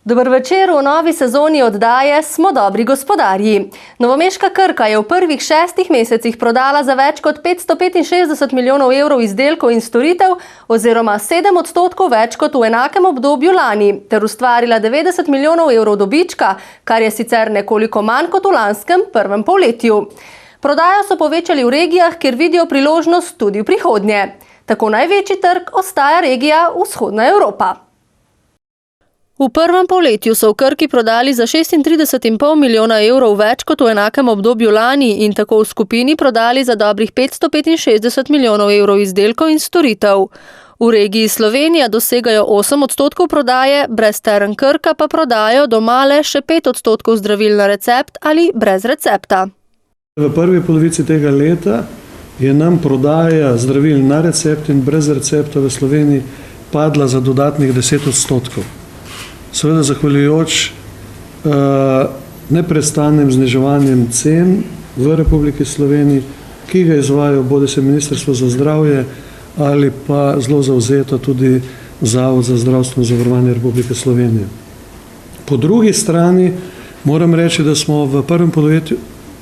Dober večer, v novi sezoni oddaje Smo dobri gospodarji. Novomeška Krka je v prvih 6 mesecih prodala za več kot 565 milijonov evrov izdelkov in storitev oziroma 7% več kot v enakem obdobju lani ter ustvarila 90 milijonov evrov dobička, kar je sicer nekoliko manj kot v lanskem prvem polletju. Prodajo so povečali v regijah, kjer vidijo priložnost tudi v prihodnje. Tako največji trg ostaja regija Vzhodna Evropa. V prvem polletju so v Krki prodali za 36,5 milijona evrov več kot v enakem obdobju lani in tako v skupini prodali za dobrih 565 milijonov evrov izdelkov in storitev. V regiji Slovenija dosegajo 8% prodaje, brez Term Krka pa prodajo doma le še 5% zdravil na recept ali brez recepta. V prvi polovici tega leta je nam prodaja zdravil na recept in brez recepta v Sloveniji padla za dodatnih 10%. Seveda zahvaljujoč neprestanem zniževanjem cen v Republiki Sloveniji, ki ga izvajajo bodisi Ministrstvo za zdravje ali pa zelo zavzeto tudi Zavod za zdravstveno zavarovanje Republike Slovenije. Po drugi strani moram reči, da smo v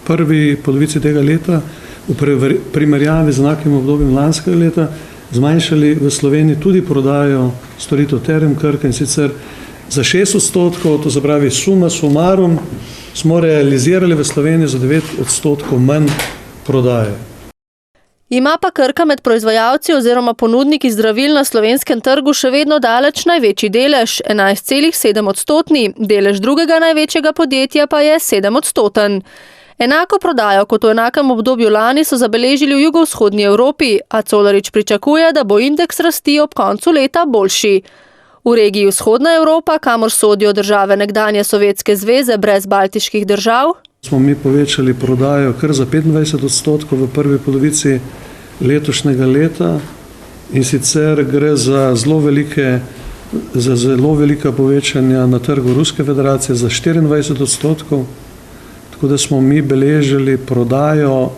prvi polovici tega leta v primerjavi z enakim obdobjem lanskega leta zmanjšali v Sloveniji tudi prodajo storitev Term Krka, in sicer za 6%, to se pravi suma sumarum, smo realizirali v Sloveniji za 9% manj prodaje. Ima pa Krka med proizvajalci oziroma ponudniki zdravil na slovenskem trgu še vedno daleč največji delež, 11,7%, delež drugega največjega podjetja pa je 7%. Enako prodajo kot v enakem obdobju lani so zabeležili v jugovzhodni Evropi, a Colarič pričakuje, da bo indeks rasti ob koncu leta boljši. V regiji Vzhodna Evropa, kamor sodijo države nekdanje Sovjetske zveze brez baltiških držav, smo mi povečali prodajo kar za 25% v prvi polovici letošnjega leta, in sicer gre za zelo velika povečanja na trgu Ruske federacije za 24%, tako da smo mi beležili prodajo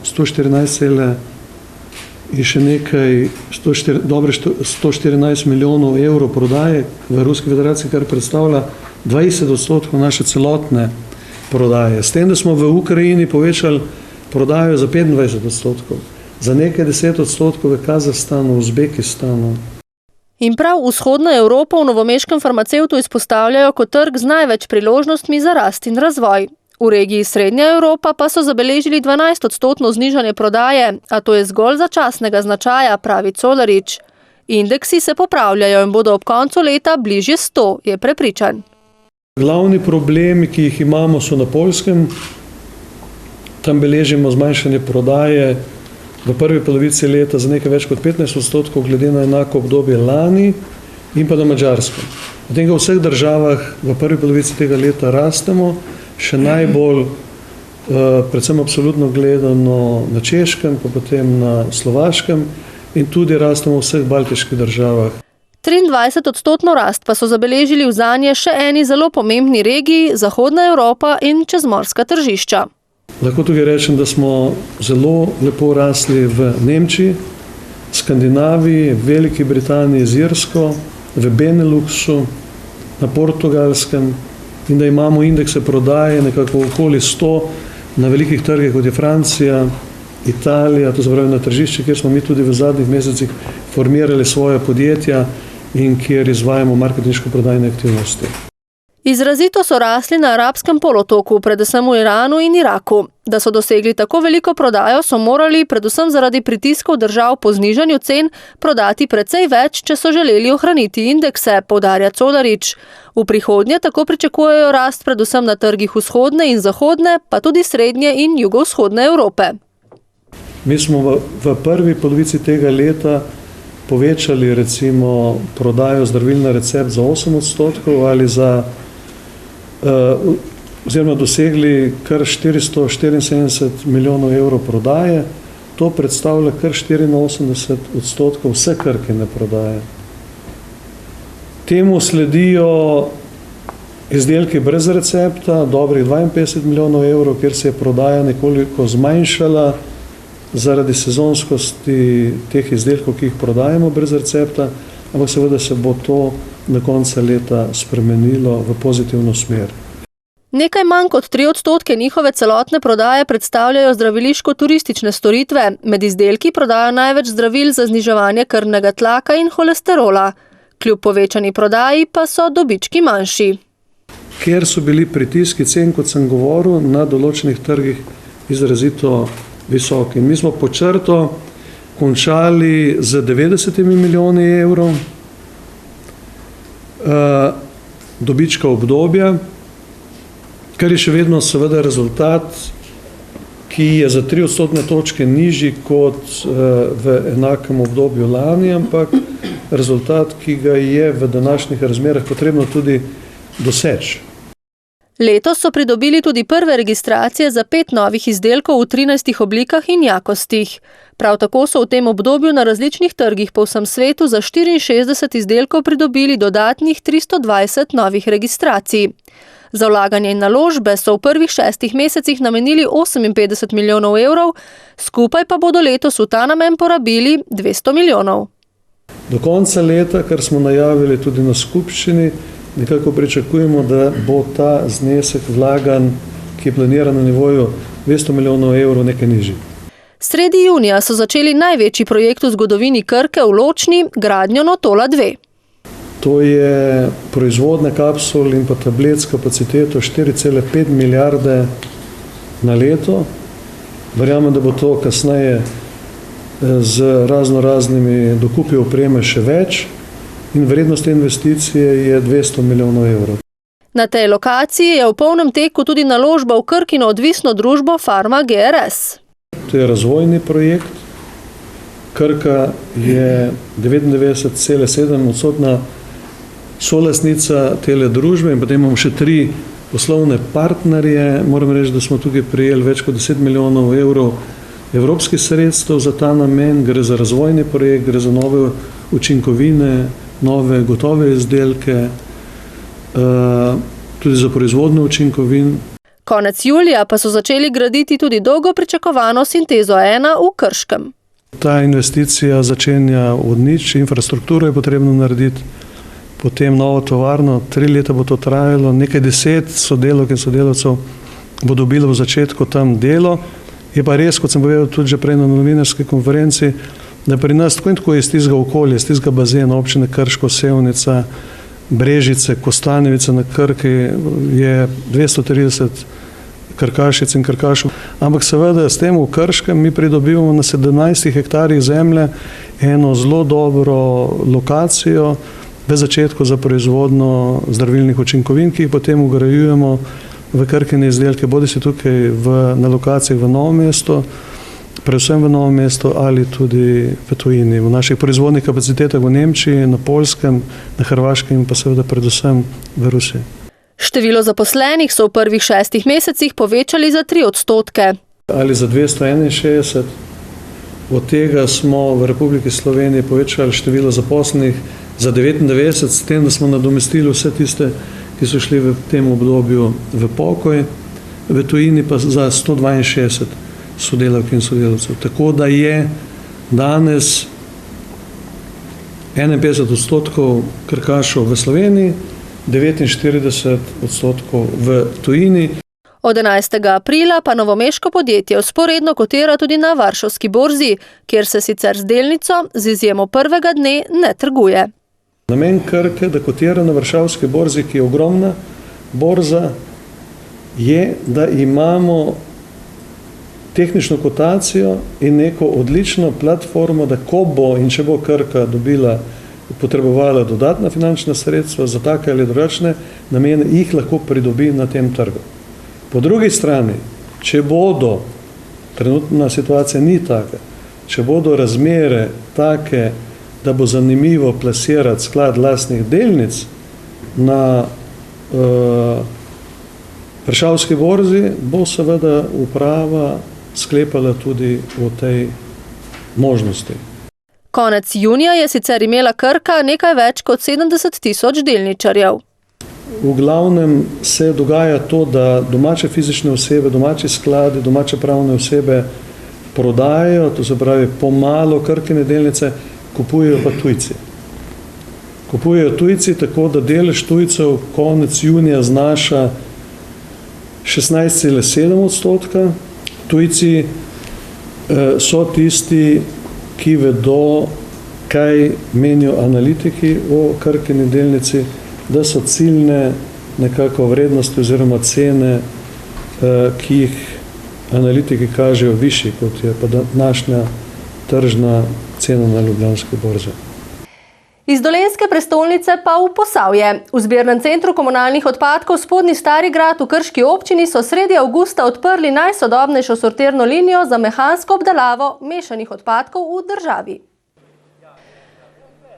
114 milijonov evrov prodaje v Ruski federaciji, kar predstavlja 20% naše celotne prodaje. S tem, da smo v Ukrajini povečali prodajo za 25%, za nekaj 10% v Kazahstanu, Uzbekistanu. In prav Vzhodna Evropa v novomeškem farmacevtu izpostavljajo kot trg z največ priložnostmi za rast in razvoj. V regiji Srednja Evropa pa so zabeležili 12% znižanje prodaje, a to je zgolj začasnega značaja, pravi Colarič. Indeksi se popravljajo in bodo ob koncu leta bližje 100, je prepričan. Glavni problemi, ki jih imamo, so na Poljskem. Tam beležimo zmanjšanje prodaje v prvi polovici leta za nekaj več kot 15% glede na enako obdobje lani, in pa na Madžarskem. Potem v vseh državah v prvi polovici tega leta rastemo, še najbolj, predvsem absolutno gledano na Češkem, pa potem na Slovaškem, in tudi rastemo v vseh baltiških državah. 23% rast pa so zabeležili v zanje še eni zelo pomembni regiji, Zahodna Evropa in čezmorska tržišča. Lahko tudi rečem, da smo zelo lepo rasli v Nemčiji, Skandinaviji, Veliki Britaniji, z Irsko, v Beneluxu, na Portugalskem, in da imamo indekse prodaje nekako okoli 100 na velikih trgih, kot je Francija, Italija, to se pravi na tržišče, kjer smo mi tudi v zadnjih mesecih formirali svoje podjetja in kjer izvajamo marketinško-prodajne aktivnosti. Izrazito so rasli na arabskem polotoku, predvsem v Iranu in Iraku. Da so dosegli tako veliko prodajo, so morali, predvsem zaradi pritiskov držav po znižanju cen, prodati precej več, če so želeli ohraniti indekse, poudarja Colarič. V prihodnje tako pričakujejo rast predvsem na trgih vzhodne in zahodne, pa tudi srednje in jugovzhodne Evrope. Mi smo v prvi polovici tega leta povečali recimo prodajo zdravil na recept za 8% ali oziroma dosegli kar 474 milijonov evrov prodaje. To predstavlja kar 84% vse Krkine prodaje. Temu sledijo izdelki brez recepta, dobrih 52 milijonov evrov, kjer se je prodaja nekoliko zmanjšala zaradi sezonskosti teh izdelkov, ki jih prodajamo brez recepta, ampak seveda se bo to do konca leta spremenilo v pozitivno smer. Nekaj manj kot 3% njihove celotne prodaje predstavljajo zdraviliško-turistične storitve. Med izdelki prodajo največ zdravil za zniževanje krvnega tlaka in holesterola. Kljub povečani prodaji pa so dobički manjši. Ker so bili pritiski cen, kot sem govoril, na določenih trgih izrazito visoki. Mi smo pod črto končali z 90 milijoni evrov dobička obdobja, kar je še vedno seveda rezultat, ki je za 3 odstotne točke nižji kot v enakem obdobju lani, ampak rezultat, ki ga je v današnjih razmerah potrebno tudi doseči. Letos so pridobili tudi prve registracije za 5 novih izdelkov v 13 oblikah in jakostih. Prav tako so v tem obdobju na različnih trgih po vsem svetu za 64 izdelkov pridobili dodatnih 320 novih registracij. Za vlaganje in naložbe so v prvih 6 mesecih namenili 58 milijonov evrov, skupaj pa bodo letos v ta namen porabili 200 milijonov. Do konca leta, kar smo najavili tudi na skupščini, nekako pričakujemo, da bo ta znesek vlagan, ki je planiran na nivoju 200 milijonov evrov, nekaj nižji. Sredi junija so začeli največji projekt v zgodovini Krke v Ločni, gradnjo Notola 2. To je proizvodnja kapsul in pa tablet s kapaciteto 4,5 milijarde na leto. Verjamem, da bo to kasneje z raznimi dokupi opreme še več in vrednost investicije je 200 milijonov evrov. Na tej lokaciji je v polnem teku tudi naložba v Krkino odvisno družbo Farma GRS. To je razvojni projekt. Krka je 99,7% solastnica tele družbe in potem imamo še 3 poslovne partnerje. Moram reči, da smo tukaj prijeli več kot 10 milijonov evrov evropskih sredstev za ta namen. Gre za razvojni projekt, gre za nove učinkovine, nove gotove izdelke, tudi za proizvodnjo učinkovin. Konec julija pa so začeli graditi tudi dolgo pričakovano Sintezo 1 v Krškem. Ta investicija začenja od nič, infrastrukturo je potrebno narediti, potem novo tovarno, 3 leta bo to trajalo, nekaj 10 sodelavk in sodelavcev bo dobilo v začetku tam delo. Je pa res, kot sem povedal tudi že prej na novinarski konferenci, da pri nas tako in tako iz tistega okolja, iz tistega bazena občine Krško, Sevnica, Brežice, Kostanjevica na Krki je 230 krkašic in krkašov. Ampak seveda s tem v Krškem mi pridobivamo na 17 hektarjih zemlje eno zelo dobro lokacijo v začetku za proizvodnjo zdravilnih učinkovin, ki jih potem ugrajujemo v Krkine izdelke, bodisi tukaj na lokacijah v Novem mestu, predvsem v Novem mestu ali tudi v tujini, v naših proizvodnih kapacitetah v Nemčiji, na Poljskem, na Hrvaškem in pa seveda predvsem v Rusiji. Število zaposlenih so v prvih 6 mesecih povečali za 3%. Ali za 261, od tega smo v Republiki Sloveniji povečali število zaposlenih za 99, s tem, da smo nadomestili vse tiste, ki so šli v tem obdobju v pokoj, v tujini pa za 162 sodelavk in sodelavcev. Tako da je danes 51% krkašov v Sloveniji, 49% v tujini. Od 11. aprila pa novomeško podjetje vzporedno kotira tudi na varšavski borzi, kjer se sicer z delnico z izjemo prvega dne ne trguje. Namen Krke, da kotira na varšavski borzi, ki je ogromna borza, je, da imamo tehnično kotacijo in neko odlično platformo, da ko bo in če bo Krka potrebovala dodatna finančna sredstva za take ali drugačne namene, jih lahko pridobi na tem trgu. Po drugi strani, če bodo, trenutna situacija ni taka, če bodo razmere take, da bo zanimivo plasirati sklad lastnih delnic na varšavski borzi, bo seveda uprava sklepala tudi o tej možnosti. Konec junija je sicer imela Krka nekaj več kot 70.000 delničarjev. V glavnem se dogaja to, da domače fizične osebe, domači skladi, domače pravne osebe prodajajo, to se pravi pomalo Krkine delnice, kupujejo pa tujci. kupujejo tujci, tako da delež tujcev konec junija znaša 16,7%. Tujci so tisti, ki vedo, kaj menijo analitiki o Krkini delnici, da so ciljne nekako vrednosti oziroma cene, ki jih analitiki kažejo višji, kot je pa današnja tržna cena na Ljubljanski borzi. Iz dolenjske prestolnice pa v Posavje. V zbirnem centru komunalnih odpadkov Spodnji Stari Grad v Krški občini so sredi avgusta odprli najsodobnejšo sortirno linijo za mehansko obdelavo mešanih odpadkov v državi.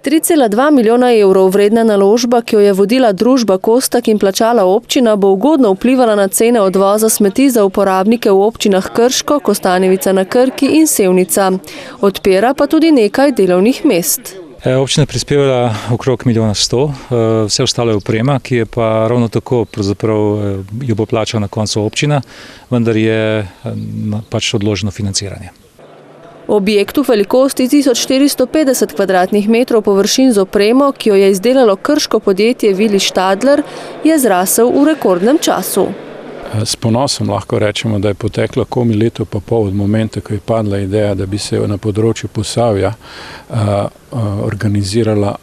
3,2 milijona evrov vredna naložba, ki jo je vodila družba Kostak in plačala občina, bo ugodno vplivala na cene odvoza smeti za uporabnike v občinah Krško, Kostanjevica na Krki in Sevnica. Odpira pa tudi nekaj delovnih mest. Občina je prispevala okrog 1,1 milijona, vse ostalo je oprema, ki je pa ravno tako, pravzaprav jo bo plačala na koncu občina, vendar je pač odloženo financiranje. Objekt v velikosti 1450 kvadratnih metrov površin z opremo, ki jo je izdelalo krško podjetje Vili Štadler, je zrasel v rekordnem času. S ponosom lahko rečemo, da je poteklo komi leto pa pol od momenta, ko je padla ideja, da bi se na področju Posavja organizirala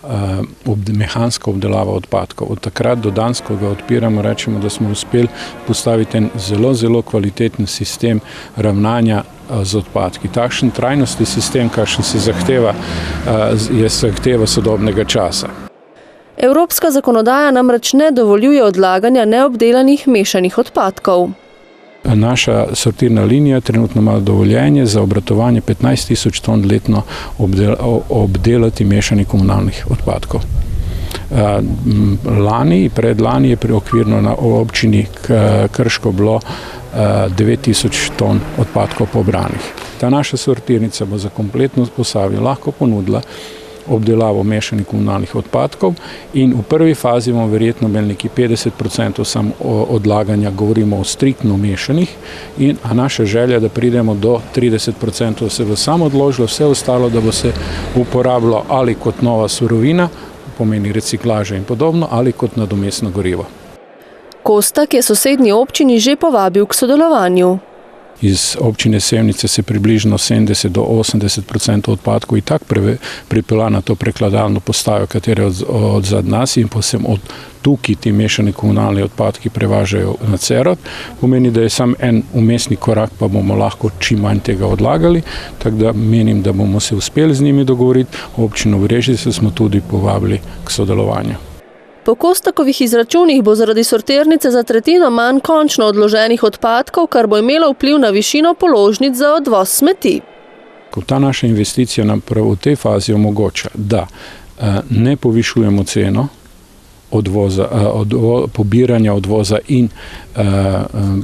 mehanska obdelava odpadkov. Od takrat do danes, ko ga odpiramo, rečemo, da smo uspeli postaviti en zelo kvaliteten sistem ravnanja z odpadki. Takšen trajnostni sistem, kakšen se zahteva, je zahteva sodobnega časa. Evropska zakonodaja namreč ne dovoljuje odlaganja neobdelanih mešanih odpadkov. Naša sortirna linija trenutno ima dovoljenje za obratovanje 15.000 ton letno obdelati mešanih komunalnih odpadkov. Lani, predlani je preokvirno na občini Krško bilo 9.000 ton odpadkov pobranih. Ta naša sortirnica bo za kompletno Posavje lahko ponudila obdelavo mešanih komunalnih odpadkov in v prvi fazi bomo verjetno imeli nekaj 50% samo odlaganja, govorimo o striktno mešanih, a naša želja, da pridemo do 30% se bo samo odložilo, vse ostalo, da bo se uporabilo ali kot nova surovina, pomeni reciklaža in podobno, ali kot nadomestno gorivo. Kostak je sosednji občini že povabil k sodelovanju. Iz občine Sevnice se približno 70 do 80% odpadkov in tako pripelja na to prekladalno postajo, katera je odzad nas in posem od tukaj ti mešani komunalni odpadki prevažajo na Cerod. Pomeni, da je sam en umestni korak, pa bomo lahko čim manj tega odlagali, tako da menim, da bomo se uspeli z njimi dogovoriti. Občino Brežice smo tudi povabili k sodelovanju. Po Kostakovih izračunih bo zaradi sortirnice za tretjino manj končno odloženih odpadkov, kar bo imelo vpliv na višino položnic za odvoz smeti. Ta naša investicija nam prav v tej fazi omogoča, da ne povišujemo ceno pobiranja, odvoza in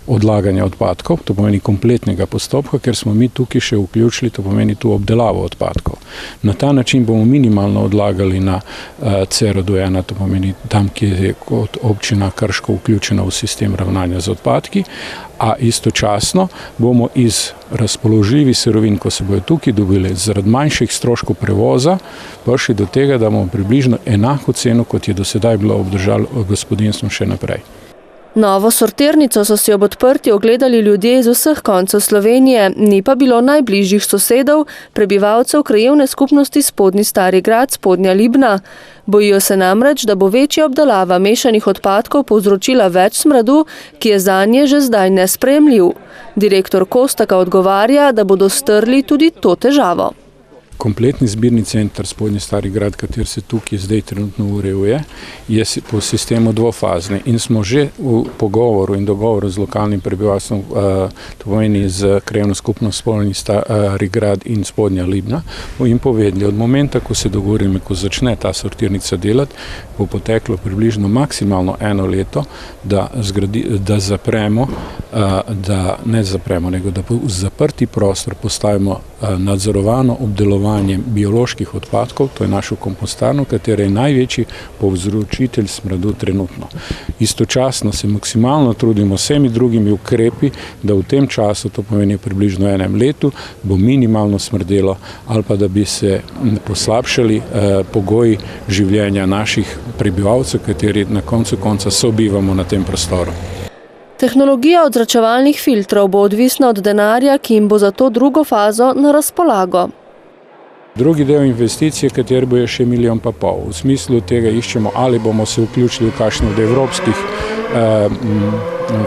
odlaganja odpadkov, to pomeni kompletnega postopka, ker smo mi tukaj še vključili, to pomeni tu obdelavo odpadkov. Na ta način bomo minimalno odlagali na Cerodu 1, to pomeni tam, kjer je kot občina Krško vključena v sistem ravnanja z odpadki, a istočasno bomo iz razpoložljivih surovin, ko se bojo tukaj dobili, zaradi manjših stroškov prevoza, prišli do tega, da bomo približno enako ceno, kot je do sedaj bilo obdržalo gospodinjstvo še naprej. Novo sortirnico so si ob odprtju ogledali ljudje iz vseh koncev Slovenije, ni pa bilo najbližjih sosedov, prebivalcev krajevne skupnosti Spodnji Stari Grad, Spodnja Libna. Bojijo se namreč, da bo večja obdelava mešanih odpadkov povzročila več smradu, ki je zanje že zdaj nesprejemljiv. Direktor Kostaka odgovarja, da bodo strli tudi to težavo. Kompletni zbirni center Spodnji Stari Grad, kater se tukaj zdaj trenutno urejuje, je po sistemu dvofazni in smo že v pogovoru in dogovoru z lokalnim prebivalstvom, to pomeni z krajevno skupnost Spodnji Stari Grad in Spodnja Libna, in povedali, od momenta, ko se dogovorimo, ko začne ta sortirnica delati, bo poteklo približno maksimalno 1 leto, da zapremo, da ne zapremo, nego da v zaprti prostor postavimo nadzorovano obdelovanje bioloških odpadkov, to je našo kompostarno, katera je največji povzročitelj smradu trenutno. Istočasno se maksimalno trudimo vsemi drugimi ukrepi, da v tem času, to pomeni približno enem letu, bo minimalno smrdelo ali pa da bi se poslabšali pogoji življenja naših prebivalcev, kateri na koncu konca sobivamo na tem prostoru. Tehnologija odzračevalnih filtrov bo odvisna od denarja, ki jim bo za to drugo fazo na razpolago. Drugi del investicije, kateri bo je še 1,5 milijona. V smislu tega iščemo, ali bomo se vključili v kakšno od evropskih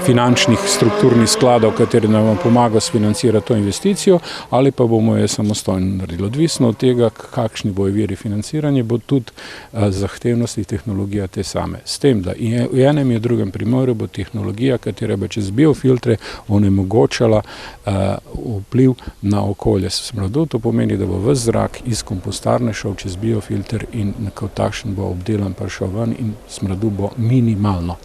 finančnih strukturnih skladov, kateri nam pomaga sfinancirati to investicijo, ali pa bomo jo samostojno naredili. Odvisno od tega, kakšni bojo viri financiranja, bo tudi zahtevnosti tehnologija te same. S tem, da v enem in drugem primeru bo tehnologija, katera bo čez biofiltre onemogočala vpliv na okolje smradu. To pomeni, da bo ves zrak iz kompostarne šel čez biofilter in kot takšen bo obdelan prišel ven in smradu bo minimalno.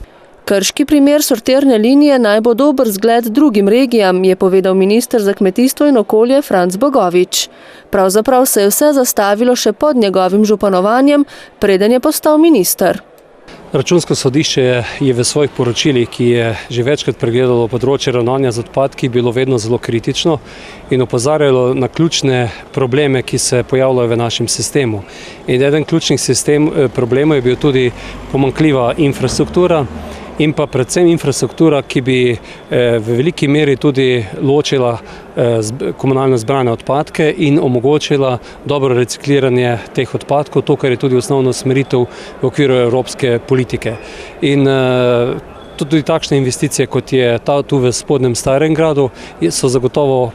Krški primer sortirne linije naj bo dober zgled drugim regijam, je povedal minister za kmetijstvo in okolje Franc Bogovič. Pravzaprav se je vse zastavilo še pod njegovim županovanjem, preden je postal minister. Računsko sodišče je v svojih poročilih, ki je že večkrat pregledalo področje ravnanja z odpadki, bilo vedno zelo kritično in opozarjalo na ključne probleme, ki se pojavljajo v našem sistemu. In eden ključnih problemov je bil tudi pomanjkljiva infrastruktura in pa predvsem infrastruktura, ki bi v veliki meri tudi ločila komunalno zbrane odpadke in omogočila dobro recikliranje teh odpadkov, to, kar je tudi osnovna usmeritev v okviru evropske politike. In tudi takšne investicije, kot je ta tu v spodnjem Starem gradu, so zagotovo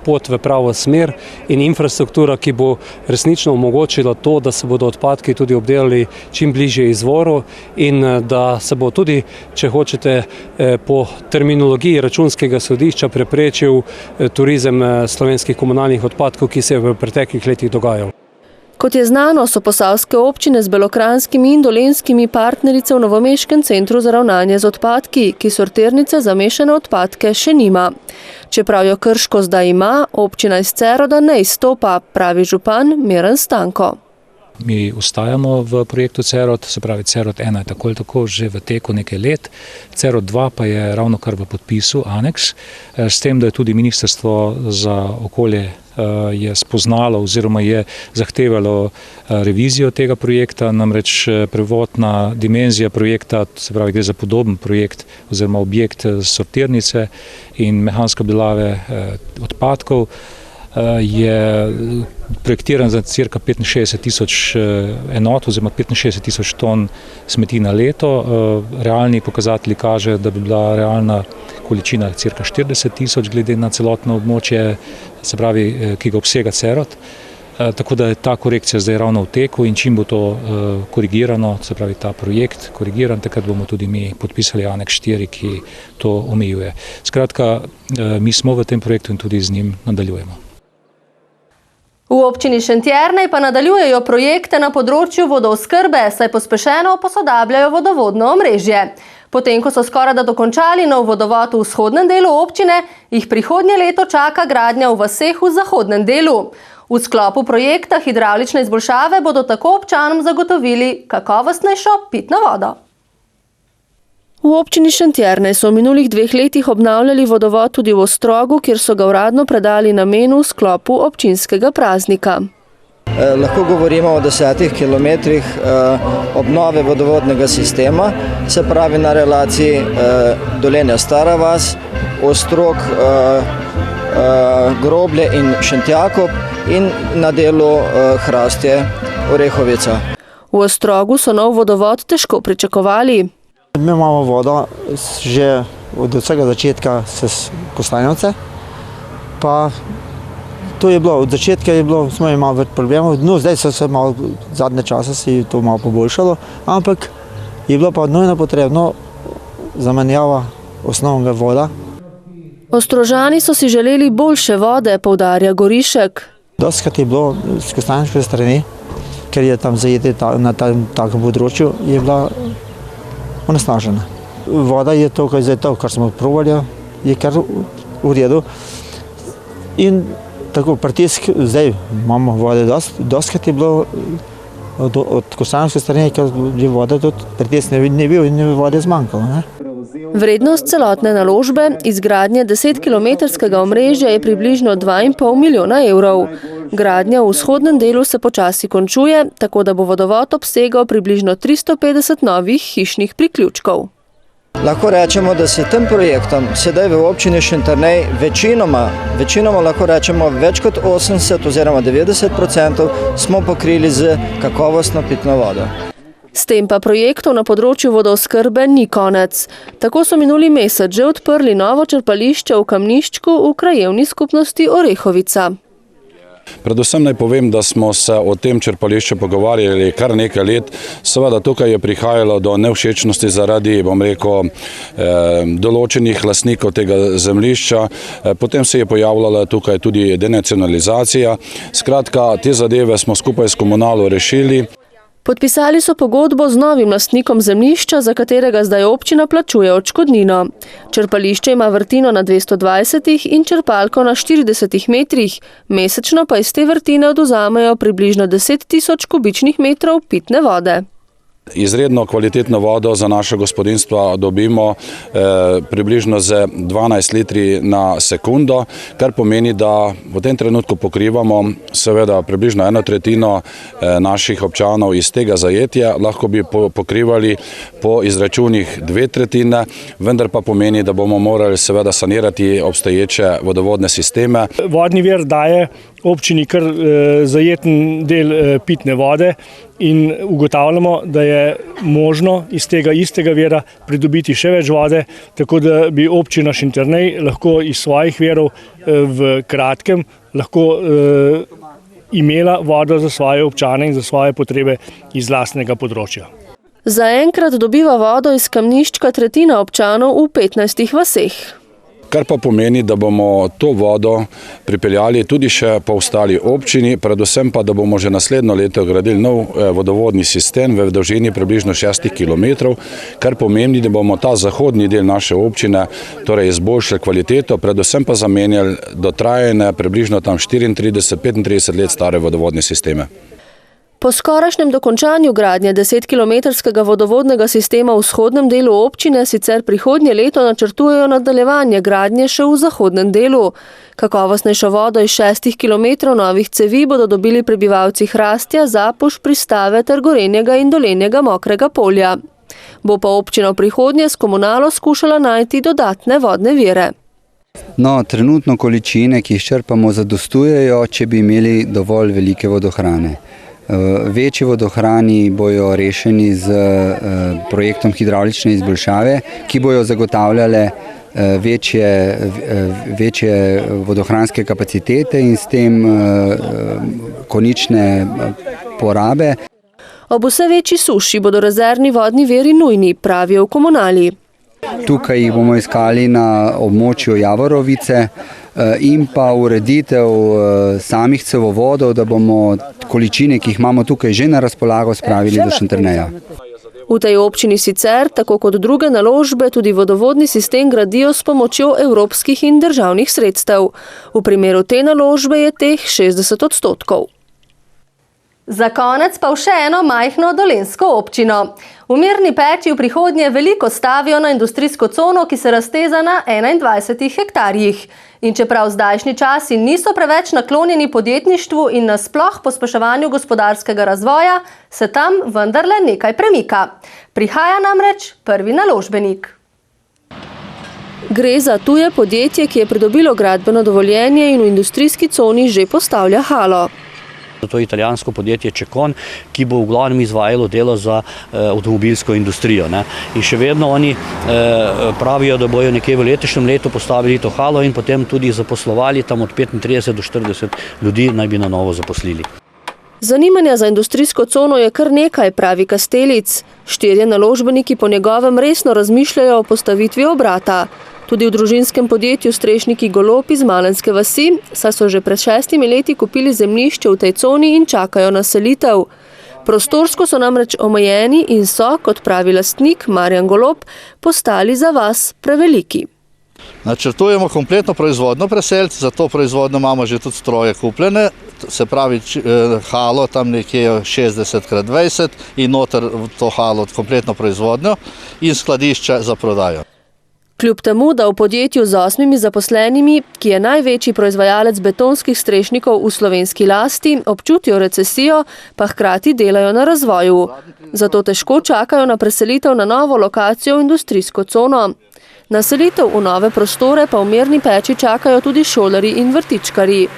pot v pravo smer in infrastruktura, ki bo resnično omogočila to, da se bodo odpadki tudi obdelali čim bližje izvoru in da se bo tudi, če hočete, po terminologiji Računskega sodišča preprečil turizem slovenskih komunalnih odpadkov, ki se je v preteklih letih dogajal. Kot je znano, so posavske občine z belokranjskimi in dolenjskimi partnerice v Novomeškem centru za ravnanje z odpadki, ki sortirnice za mešane odpadke še nima. Čeprav jo Krško zdaj ima, občina iz Ceroda ne izstopa, pravi župan Miran Stanko. Mi ostajamo v projektu Cerod, se pravi Cerod 1 je tako ali tako že v teku nekaj let, Cerod 2 pa je ravno kar v podpisu, aneks, s tem, da je tudi Ministrstvo za okolje je spoznalo oziroma je zahtevalo revizijo tega projekta, namreč prvotna dimenzija projekta, se pravi gre za podoben projekt oziroma objekt sortirnice in mehanske obdelave odpadkov, je projektiran za cirka 65.000 enot oziroma 65.000 ton smeti na leto. Realni pokazatelji kažejo, da bi bila realna količina cirka 40.000 glede na celotno območje, se pravi, ki ga obsega Cerod. Tako da je ta korekcija zdaj ravno v teku in čim bo to korigirano, se pravi ta projekt korigiran, takrat bomo tudi mi podpisali aneks 4, ki to omejuje. Skratka, mi smo v tem projektu in tudi z njim nadaljujemo. V občini Šentjernej pa nadaljujejo projekte na področju vodooskrbe, saj pospešeno posodabljajo vodovodno omrežje. Potem, ko so skorajda dokončali nov vodovod v vzhodnem delu občine, jih prihodnje leto čaka gradnja v vaseh v zahodnem delu. V sklopu projekta hidravlične izboljšave bodo tako občanom zagotovili kakovostnejšo pitno vodo. V občini Šentjernej so v minulih 2 letih obnavljali vodovod tudi v Ostrogu, kjer so ga uradno predali namenu v sklopu občinskega praznika. Lahko govorimo o 10 kilometrih obnove vodovodnega sistema, se pravi na relaciji Dolenja Stara vas, Ostrog, Groblje in Šentjakov in na delu Hrastje, Orehovica. V Ostrogu so nov vodovod težko pričakovali. Mi imamo vodo že od vsega začetka s Kostanjevce, pa to je bilo, od začetka smo imeli več problemov, no zdaj se malo, zadnje čase si to malo poboljšalo, ampak je bilo pa nujno potrebno zamenjava osnovnega voda. Ostrožani so si želeli boljše vode, poudarja Gorišek. Dostikrat je bilo s Kostanjevske strani, ker je tam zajeti na takem področju, je bila onesnažena. Voda je to, kar smo probali, je kar v redu. In tako pritisk, zdaj imamo vode dostkrat je bilo od Kostanjske strani, ker je voda tudi pritisk ne bil in je vode zmanjkalo. Ne? Vrednost celotne naložbe izgradnje 10-kilometrskega omrežja je približno 2,5 milijona evrov. Gradnja v vzhodnem delu se počasi končuje, tako da bo vodovod obsegal približno 350 novih hišnih priključkov. Lahko rečemo, da se tem projektom sedaj v občini Šentjernej večinoma lahko rečemo več kot 80 oziroma 90% smo pokrili z kakovostno pitno vodo. S tem pa projektov na področju vodooskrbe ni konec. Tako so minuli mesec že odprli novo črpališče v Kamniščku v krajevni skupnosti Orehovica. Predvsem naj povem, da smo se o tem črpališču pogovarjali kar nekaj let. Seveda tukaj je prihajalo do nevšečnosti zaradi, določenih lastnikov tega zemljišča. Potem se je pojavljala tukaj tudi denacionalizacija. Skratka, te zadeve smo skupaj s komunalo rešili. Podpisali so pogodbo z novim lastnikom zemljišča, za katerega zdaj občina plačuje odškodnino. Črpališče ima vrtino na 220 in črpalko na 40 metrih, mesečno pa iz te vrtine odvzamejo približno 10 tisoč kubičnih metrov pitne vode. Izredno kvalitetno vodo za naše gospodinjstva dobimo približno z 12 litri na sekundo, kar pomeni, da v tem trenutku pokrivamo seveda približno 1/3 naših občanov iz tega zajetja, lahko bi pokrivali po izračunih 2/3, vendar pa pomeni, da bomo morali seveda sanirati obstoječe vodovodne sisteme. Vodni vir daje občini kar zajeten del pitne vode in ugotavljamo, da je možno iz tega istega vira pridobiti še več vode, tako da bi občina Šentjernej lahko iz svojih virov v kratkem lahko imela vodo za svoje občane in za svoje potrebe iz lastnega področja. Zaenkrat dobiva vodo iz Kamniščka tretjina občanov v 15 vaseh. Kar pa pomeni, da bomo to vodo pripeljali tudi še po ostali občini, predvsem pa, da bomo že naslednjo leto gradili nov vodovodni sistem v dolžini približno 6 km, kar pomeni, da bomo ta zahodni del naše občine torej izboljšali kvaliteto, predvsem pa zamenjali dotrajane približno tam 34-35 let stare vodovodne sisteme. Po skorajšnjem dokončanju gradnje 10-kilometrskega vodovodnega sistema v vzhodnem delu občine sicer prihodnje leto načrtujejo nadaljevanje gradnje še v zahodnem delu. Kakovostnejšo vodo iz 6 kilometrov novih cevi bodo dobili prebivalci Hrastja, Zapuš, Pristave ter Gorenjega in Dolenjega Mokrega polja. Bo pa občina v prihodnje s komunalo skušala najti dodatne vodne vire. No, trenutno količine, ki jih črpamo, zadostujejo, če bi imeli dovolj velike vodohrane. Večji vodohrani bojo rešeni z projektom hidravlične izboljšave, ki bojo zagotavljale večje vodohranske kapacitete in s tem konične porabe. Ob vse večji suši bodo rezervni vodni viri nujni, pravijo v komunali. Tukaj jih bomo iskali na območju Javorovice in pa ureditev samih cevovodov, da bomo količine, ki jih imamo tukaj že na razpolago, spravili do Šentjerneja. V tej občini sicer, tako kot druge naložbe, tudi vodovodni sistem gradijo s pomočjo evropskih in državnih sredstev. V primeru te naložbe je teh 60%. Za konec pa še eno majhno dolenjsko občino. V Mirni Peči v prihodnje veliko stavijo na industrijsko cono, ki se razteza na 21 hektarjih. In čeprav zdajšnji časi niso preveč naklonjeni podjetništvu in nasploh pospeševanju gospodarskega razvoja, se tam vendarle nekaj premika. Prihaja namreč prvi naložbenik. Gre za tuje podjetje, ki je pridobilo gradbeno dovoljenje in v industrijski coni že postavlja halo. To je italijansko podjetje Čekon, ki bo v glavnem izvajalo delo za avtomobilsko industrijo. In še vedno oni pravijo, da bojo nekje v letošnjem letu postavili to halo in potem tudi zaposlovali tam od 35 do 40 ljudi naj bi na novo zaposlili. Zanimanja za industrijsko cono je kar nekaj, pravi Kastelic. 4 naložbeniki po njegovem resno razmišljajo o postavitvi obrata. Tudi v družinskem podjetju Strešniki Golob iz Malenske vasi, saj so že pred 6 leti kupili zemljišče v tej coni in čakajo na selitev. Prostorsko so namreč omejeni in so, kot pravi lastnik Marjan Golob, postali za vas preveliki. Načrtujemo kompletno proizvodno preseliti, za to proizvodno imamo že tudi stroje kupljene, se pravi halo tam nekje 60x20 in noter v to halo kompletno proizvodnjo in skladišče za prodajo. Kljub temu, da v podjetju z 8 zaposlenimi, ki je največji proizvajalec betonskih strešnikov v slovenski lasti, občutijo recesijo, pa hkrati delajo na razvoju. Zato težko čakajo na preselitev na novo lokacijo v industrijsko cono. Naselitev v nove prostore pa v Mirni Peči čakajo tudi šolarji in vrtičkarji.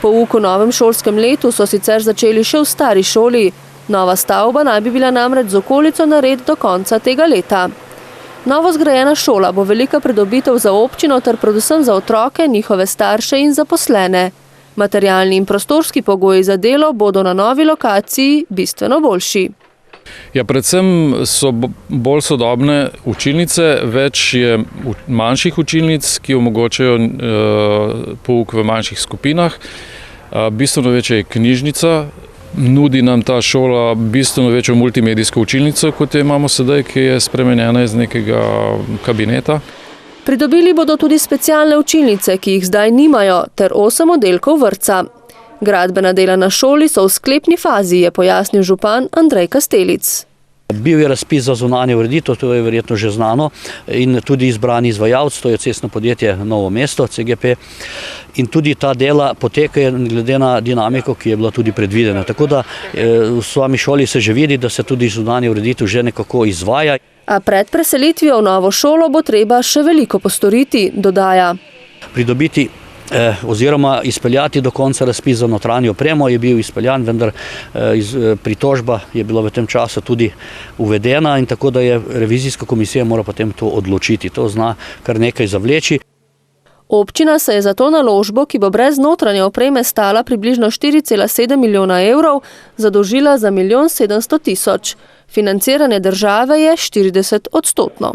Pouk v novem šolskem letu so sicer začeli še v stari šoli. Nova stavba naj bi bila namreč z okolico nared do konca tega leta. Novo zgrajena šola bo velika pridobitev za občino ter predvsem za otroke, njihove starše in zaposlene. Materialni in prostorski pogoji za delo bodo na novi lokaciji bistveno boljši. Ja, predvsem so bolj sodobne učilnice, več je manjših učilnic, ki omogočajo pouk v manjših skupinah. Bistveno večja je knjižnica, nudi nam ta šola bistveno večjo multimedijsko učilnico, kot jo imamo sedaj, ki je spremenjena iz nekega kabineta. Pridobili bodo tudi specialne učilnice, ki jih zdaj nimajo, ter 8 oddelkov vrtca. Gradbena dela na šoli so v sklepni fazi, je pojasnil župan Andrej Kastelic. Bil je razpis za zunanje ureditev, to je verjetno že znano, in tudi izbrani izvajalec, to je cestno podjetje Novo mesto, CGP. In tudi ta dela potekajo glede na dinamiko, ki je bila tudi predvidena. Tako da v svoji šoli se že vidi, da se tudi zunanje ureditev že nekako izvaja. A pred preselitvijo v novo šolo bo treba še veliko postoriti, dodaja. Pridobiti oziroma izpeljati do konca razpis za notranjo opremo je bil izpeljan, vendar pritožba je bila v tem času tudi uvedena in tako da je revizijska komisija mora potem to odločiti. To zna kar nekaj zavleči. Občina se je za to naložbo, ki bo brez notranje opreme stala približno 4,7 milijona evrov, zadolžila za 1 700 000. Financiranje države je 40%.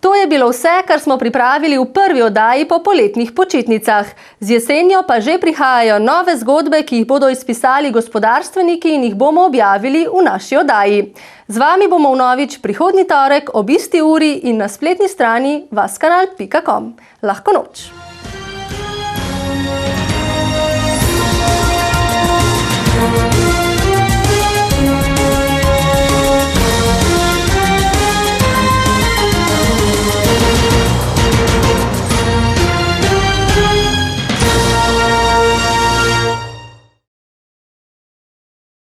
To je bilo vse, kar smo pripravili v prvi oddaji po poletnih počitnicah. Z jesenjo pa že prihajajo nove zgodbe, ki jih bodo izpisali gospodarstveniki in jih bomo objavili v naši oddaji. Z vami bomo vnovič prihodnji torek ob isti uri in na spletni strani vaskanal.com. Lahko noč!